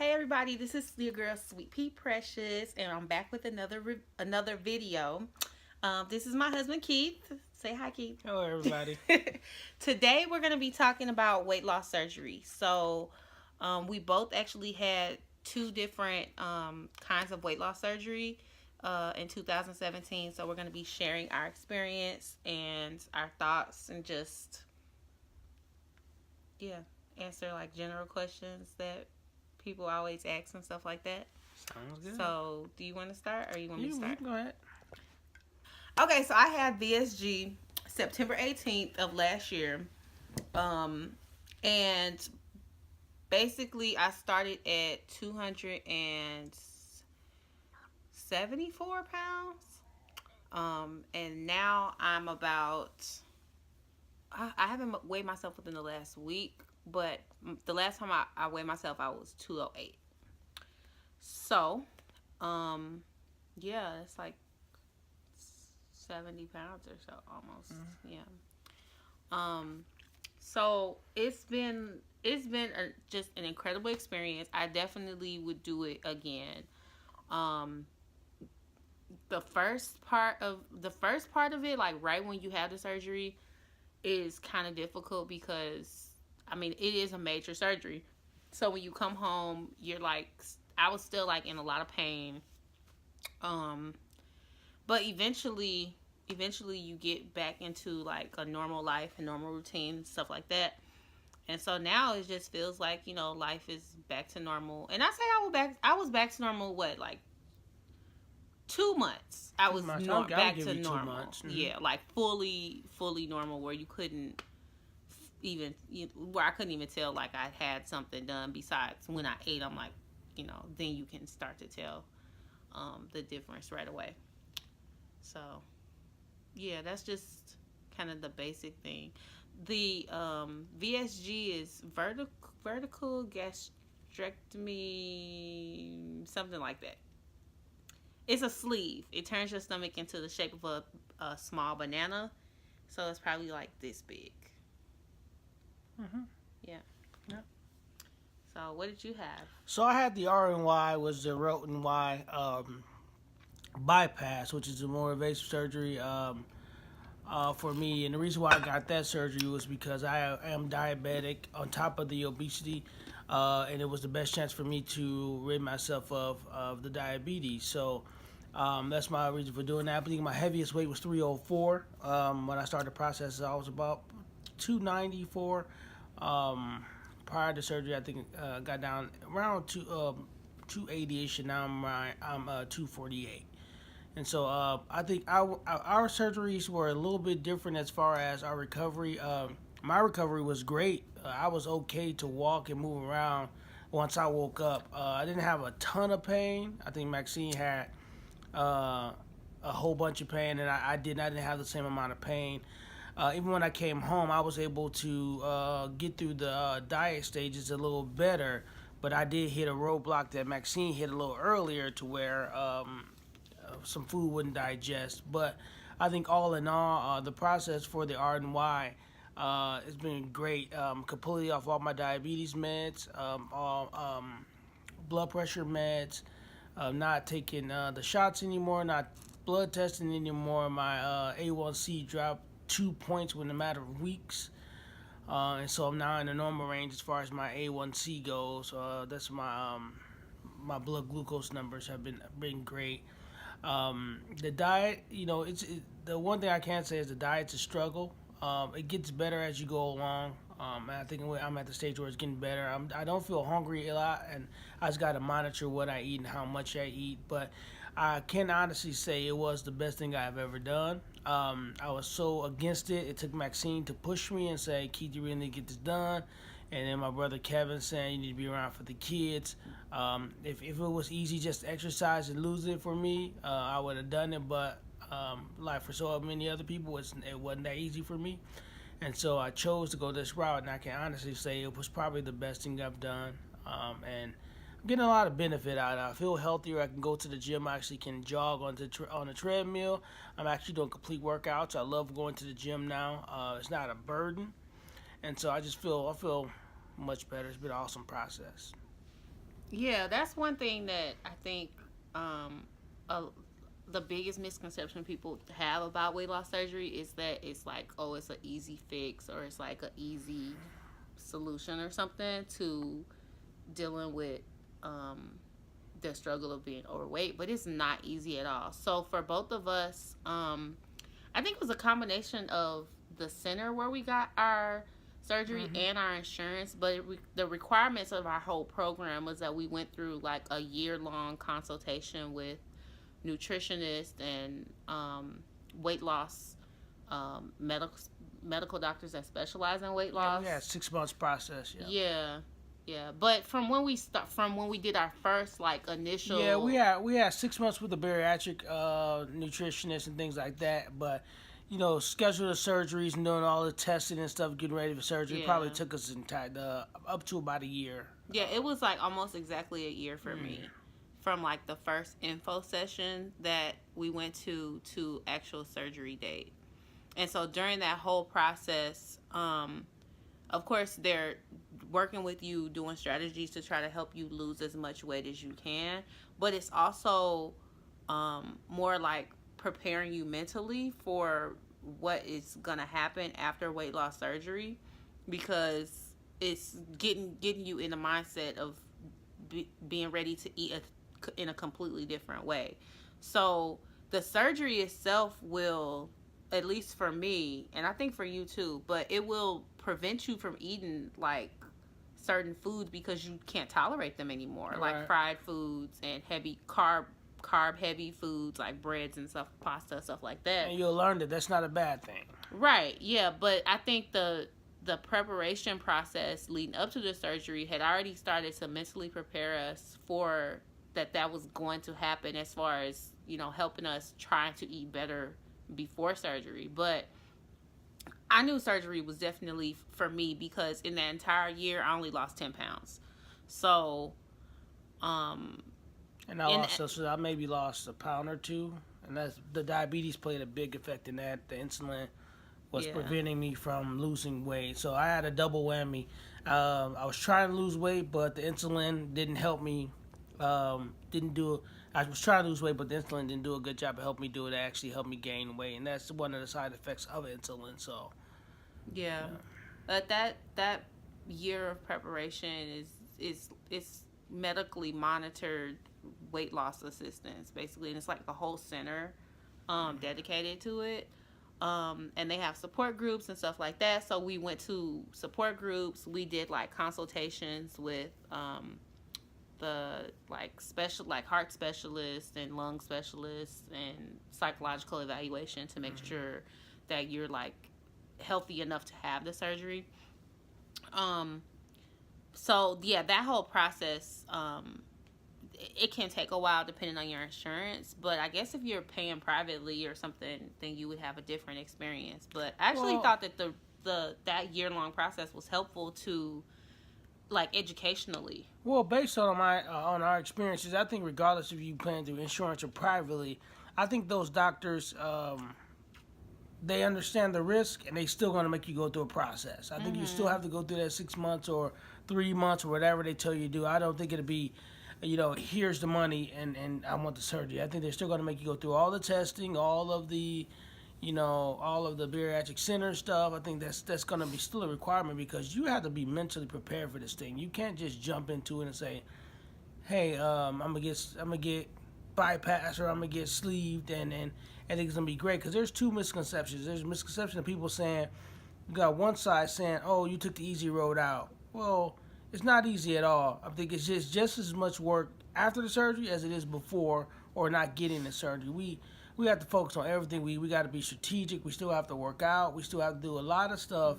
Hey everybody, this is your girl Sweet Pea Precious, and I'm back with another video. This is my husband Keith. Say hi, Keith. Hello, everybody. Today we're gonna be talking about weight loss surgery. We both actually had two different kinds of weight loss surgery in 2017. So we're gonna be sharing our experience and our thoughts, and just yeah, answer like general questions that people always ask and stuff like that. Sounds good. So, do you want to start or you want me to You start? can go ahead. Okay, so I had VSG September 18th of last year. And basically I started at 274 pounds. And now I'm about, I haven't weighed myself within the last week, but the last time I weighed myself, I was 208. So, yeah, it's like 70 pounds or so almost. Yeah. Um, so it's been just an incredible experience. I definitely would do it again. Um, the first part of it, like right when you have the surgery, is kind of difficult because I mean it is a major surgery. So when you come home, you're like, I was still like in a lot of pain. Um, but eventually you get back into like a normal life and normal routine and stuff like that. And so now it just feels like, life is back to normal. And I was back to normal, what, like 2 months. I was I'll back give to you two normal. months. Yeah, like fully normal, where you couldn't even, where I couldn't even tell like I had something done. Besides when I ate, I'm like, then you can start to tell the difference right away. So yeah, that's just kind of the basic thing. The VSG is vertical gastrectomy, something like that. It's a sleeve. It turns your stomach into the shape of a small banana, so it's probably like this big. Mm-hmm. Yeah. Yeah. So what did you have? So I had the RNY, was the RNY bypass, which is a more invasive surgery for me. And the reason why I got that surgery was because I am diabetic on top of the obesity. And it was the best chance for me to rid myself of the diabetes. So that's my reason for doing that. I think my heaviest weight was 304. When I started the process, I was about 294. Um, Prior to surgery, I think got down around 280ish, and now I'm 248. And so I think our surgeries were a little bit different as far as our recovery. My recovery was great. I was okay to walk and move around once I woke up. I didn't have a ton of pain. I think Maxine had uh, a whole bunch of pain, and I didn't. I didn't have the same amount of pain. Even when I came home, I was able to get through the diet stages a little better. But I did hit a roadblock that Maxine hit a little earlier, to where some food wouldn't digest. But I think all in all, the process for the RNY has been great. Completely off all my diabetes meds, all blood pressure meds, not taking the shots anymore, not blood testing anymore. My A1C dropped 2 points within a matter of weeks. And so I'm now in the normal range as far as my A1C goes. That's my blood glucose numbers have been great. The diet, the one thing I can say is the diet's a struggle. It gets better as you go along. I think I'm at the stage where it's getting better. I don't feel hungry a lot, and I just got to monitor what I eat and how much I eat. But I can honestly say it was the best thing I've ever done. I was so against it. It took Maxine to push me and say, Keith, you really need to get this done. And then my brother Kevin saying, you need to be around for the kids. If it was easy just to exercise and lose it for me, I would have done it. But like for so many other people, it wasn't that easy for me. And so I chose to go this route, and I can honestly say it was probably the best thing I've done. And I'm getting a lot of benefit out of it. I feel healthier. I can go to the gym. I actually can jog on the treadmill. I'm actually doing complete workouts. I love going to the gym now. It's not a burden, and so I feel much better. It's been an awesome process. Yeah, that's one thing that I think um, uh, the biggest misconception people have about weight loss surgery is that it's like, oh, it's an easy fix or it's like an easy solution or something to dealing with um, the struggle of being overweight, but it's not easy at all. So for both of us, I think it was a combination of the center where we got our surgery Mm-hmm. and our insurance, but the requirements of our whole program was that we went through like a year long consultation with nutritionists and weight loss medical doctors that specialize in weight Yeah, we had loss. 6 months process. Yeah. Yeah, yeah. But from when we did our first like Yeah, we initial, had we had 6 months with a bariatric nutritionist and things like that. But schedule the surgeries and doing all the testing and stuff, getting ready for surgery probably yeah, took us up to about a year. yeah, it was like almost exactly a year for Mm. me, from like the first info session that we went to actual surgery date. And so during that whole process, of course they're working with you doing strategies to try to help you lose as much weight as you can, but it's also more like preparing you mentally for what is gonna happen after weight loss surgery, because it's getting you in the mindset of being ready to eat in a completely different way. So the surgery itself will, at least for me, and I think for you too, but it will prevent you from eating like certain foods because you can't tolerate them anymore, like Right. fried foods and heavy carb heavy foods like breads and stuff, pasta, stuff like that. And you'll learn that that's not a bad thing. Right, yeah, but I think the preparation process leading up to the surgery had already started to mentally prepare us for that was going to happen, as far as helping us trying to eat better before surgery. But I knew surgery was definitely for me because in that entire year I only lost 10 pounds. So um And I in lost, so I maybe lost a pound or two. And that's the diabetes played a big effect in that. The insulin was yeah, preventing me from losing weight. So I had a double whammy. I was trying to lose weight, but the insulin didn't help me. Didn't do. I was trying to lose weight, but the insulin didn't do a good job of helping me do it. It actually helped me gain weight, and that's one of the side effects of insulin. So, yeah. yeah. But that year of preparation is medically monitored weight loss assistance basically, and it's like a whole center dedicated to it. And they have support groups and stuff like that. So we went to support groups. We did like consultations with the like special like heart specialists and lung specialists and psychological evaluation to make sure that you're like healthy enough to have the surgery. Um, so yeah, that whole process, it can take a while depending on your insurance. But I guess if you're paying privately or something, then you would have a different experience. But I actually Well, thought that the that year long process was helpful to like educationally. based on our experiences, I think regardless if you plan through insurance or privately, I think those doctors they understand the risk and they still going to make you go through a process. I think you still Mm-hmm. have to go through that 6 months or 3 months or whatever they tell you to do. I don't think it'll be, here's the money and I want the surgery. I think they're still going to make you go through all the testing, all of the bariatric center stuff. I think that's going to be still a requirement because you have to be mentally prepared for this thing. You can't just jump into it and say, hey, I'm gonna get bypassed or I'm gonna get sleeved and I think it's gonna be great because there's two misconceptions. There's a misconception of people saying you got one side saying, oh, you took the easy road out. Well, it's not easy at all. I think it's just as much work after the surgery as it is before or not getting the surgery. We have to focus on everything. We got to be strategic. We still have to work out. We still have to do a lot of stuff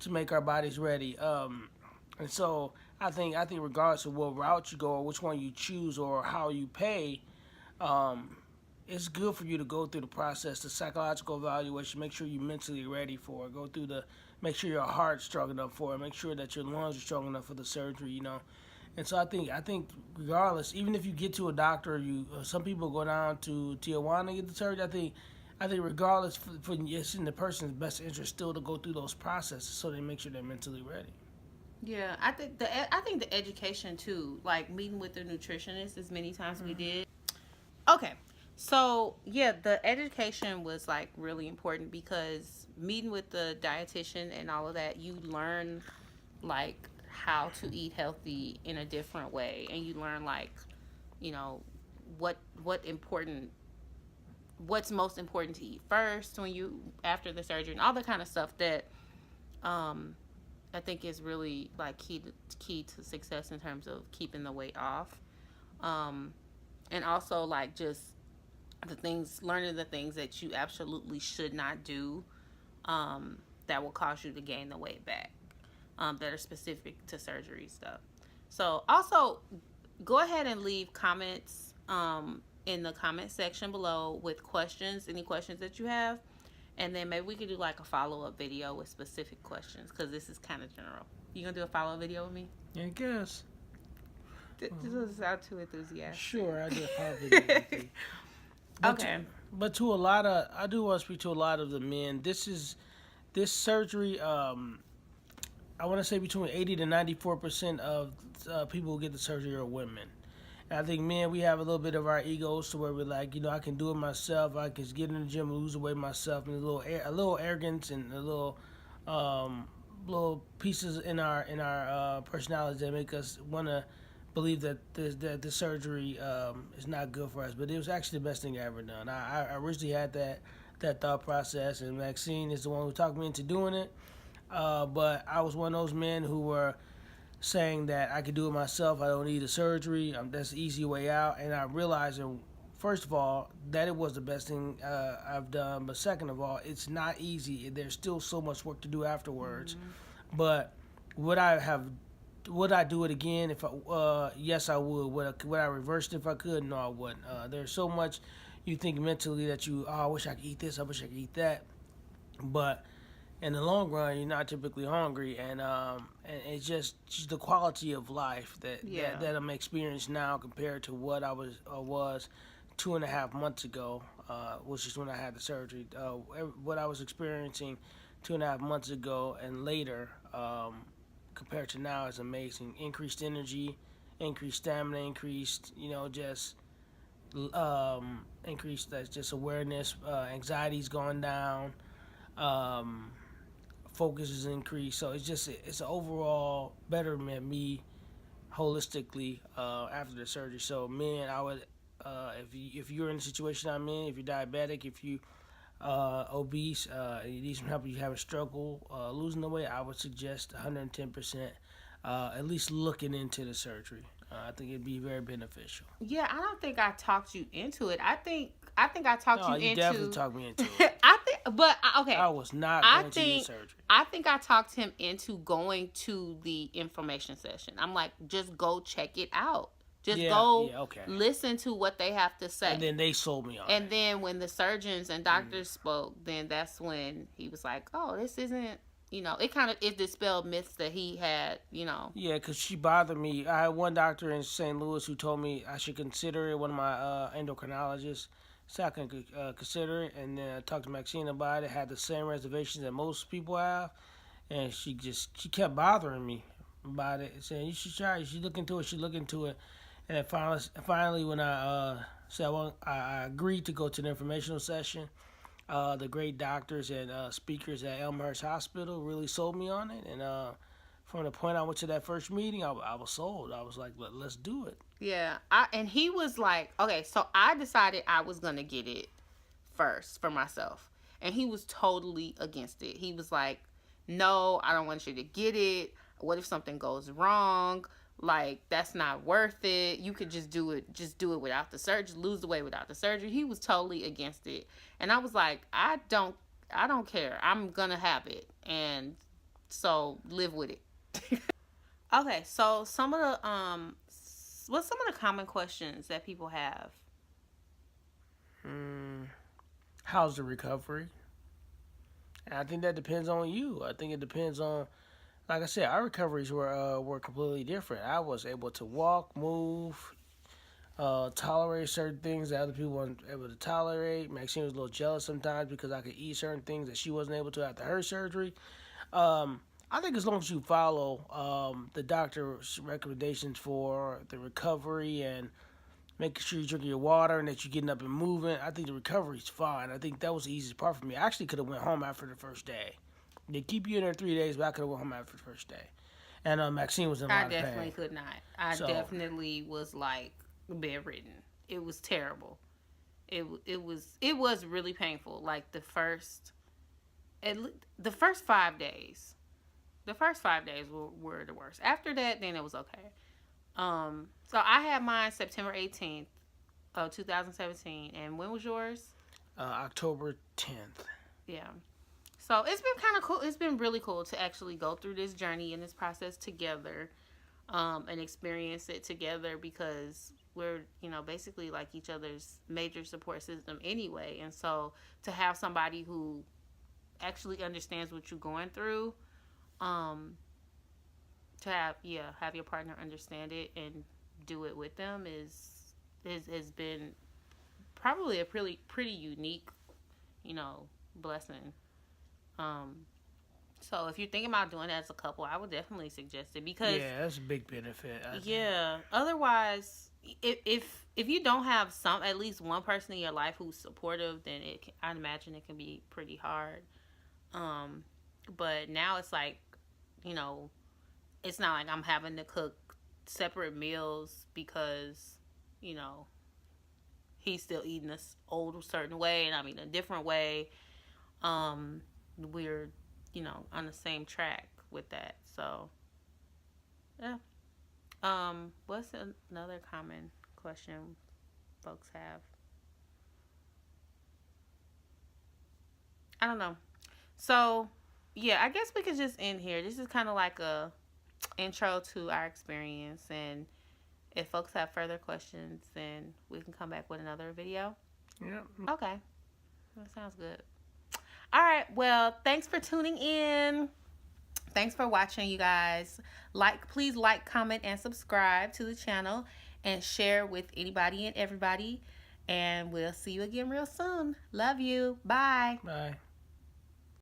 to make our bodies ready. And so I think regardless of what route you go or which one you choose or how you pay, um, it's good for you to go through the process, the psychological evaluation, make sure you're mentally ready for it. Go through make sure your heart's strong enough for it, make sure that your lungs are strong enough for the surgery. And so I think regardless, even if you get to a doctor, some people go down to Tijuana and get the surgery. I think regardless, it's in the person's best interest still to go through those processes so they make sure they're mentally ready. Yeah, I think the education too, like meeting with the nutritionist as many times we did. Okay. So, yeah, the education was like really important because meeting with the dietitian and all of that, you learn like how to eat healthy in a different way, and you learn like, you know, what important what's most important to eat first when you after the surgery and all the kind of stuff that um I think is really like key to success in terms of keeping the weight off. Um and also like just learning the things that you absolutely should not do, that will cause you to gain the weight back, that are specific to surgery stuff. So also go ahead and leave comments, in the comment section below with questions, any questions that you have, and then maybe we could do like a follow up video with specific questions because this is kind of general. You gonna do a follow up video with me? Yeah, I guess. This doesn't sound too enthusiastic. Sure, I do a follow video with you. But Okay. but to a lot of, I do want to speak to a lot of the men. This surgery. I want to say between 80 to 94% of people who get the surgery are women. And I think men, we have a little bit of our egos to where we're like, I can do it myself. I can get in the gym and lose the weight myself, and a little arrogance and um, little pieces in our personalities that make us want to believe that the surgery is not good for us. But it was actually the best thing I ever done. I originally had that thought process, and Maxine is the one who talked me into doing it. But I was one of those men who were saying that I could do it myself. I don't need a surgery. That's the easy way out. And I realized, first of all, that it was the best thing I've done. But second of all, it's not easy. There's still so much work to do afterwards. Mm-hmm. But would I do it again? If yes, I would. Would I reverse it if I could? No, I wouldn't. There's so much you think mentally that I wish I could eat this. I wish I could eat that. But in the long run, you're not typically hungry, and it's just the quality of life that I'm experiencing now compared to what I was 2.5 months ago, which is when I had the surgery. What I was experiencing 2.5 months ago and later, compared to now, is amazing. Increased energy, increased stamina, increased just increased just awareness. Anxiety's gone down. Um, Focus is increased. So it's an overall betterment of me holistically after the surgery. So man, I would if you're in the situation I'm in, if you're diabetic, if you obese, you need some help, you have a struggle losing the weight, I would suggest 110% at least looking into the surgery. I think it'd be very beneficial. Yeah, I don't think I talked you into it. I think I talked No, you you into. definitely talked me into it. Okay. I was not going to the surgery. I think I talked him into going to the information session. I'm like, just go check it out. Just go okay. Listen to what they have to say. And then they sold me on it. And then when the surgeons and doctors spoke, then that's when he was like, oh, this isn't, it dispelled myths that he had. Yeah, because she bothered me. I had one doctor in St. Louis who told me I should consider it, one of my endocrinologists. So I can consider it, and then I talked to Maxine about it. Had the same reservations that most people have, and she kept bothering me about it, saying you should try it, you should look into it, and then finally when I said I agreed to go to the informational session. The great doctors and speakers at Elmhurst Hospital really sold me on it, and from the point I went to that first meeting, I was sold. I was like, let's do it. Yeah, and he was like, okay, so I decided I was gonna get it first for myself, and he was totally against it. He was like, no, I don't want you to get it. What if something goes wrong? Like, that's not worth it. You could just do it without the surgery, lose the weight without the surgery. He was totally against it, and I was like, I don't care. I'm gonna have it, and so live with it. Okay, so what's some of the common questions that people have? How's the recovery? And I think that depends on you. I think it depends on, like I said, our recoveries were completely different. I was able to walk, move, tolerate certain things that other people weren't able to tolerate. Maxine was a little jealous sometimes because I could eat certain things that she wasn't able to after her surgery. I think as long as you follow the doctor's recommendations for the recovery and making sure you're drinking your water and that you're getting up and moving, I think the recovery's fine. I think that was the easiest part for me. I actually could have went home after the first day. They keep you in there 3 days, but I could have went home after the first day. And Maxine was in a I lot of pain. definitely could not. I So definitely was like bedridden. It was terrible. It was really painful. Like the first 5 days. The first 5 days were the worst. After that, then it was okay. So I had mine September 18th of 2017, and when was yours? October 10th. Yeah. So it's been kind of cool. It's been really cool to actually go through this journey and this process together, and experience it together because we're, basically like each other's major support system anyway. And so to have somebody who actually understands what you're going through, to have your partner understand it and do it with them has been probably a pretty unique, blessing. So if you're thinking about doing it as a couple, I would definitely suggest it because Yeah, that's a big benefit. yeah. Otherwise, if you don't have at least one person in your life who's supportive, then I imagine it can be pretty hard. But now it's like, you know, it's not like I'm having to cook separate meals because, he's still eating this old certain way and I'm eating a different way. We're, on the same track with that. So, yeah. What's another common question folks have? I don't know. So, yeah, I guess we could just end here. This is kind of like a intro to our experience, and if folks have further questions, then we can come back with another video. Yeah. Okay. That sounds good. All right. Well, thanks for tuning in. Thanks for watching, you guys. Please like, comment, and subscribe to the channel and share with anybody and everybody. And we'll see you again real soon. Love you. Bye. Bye.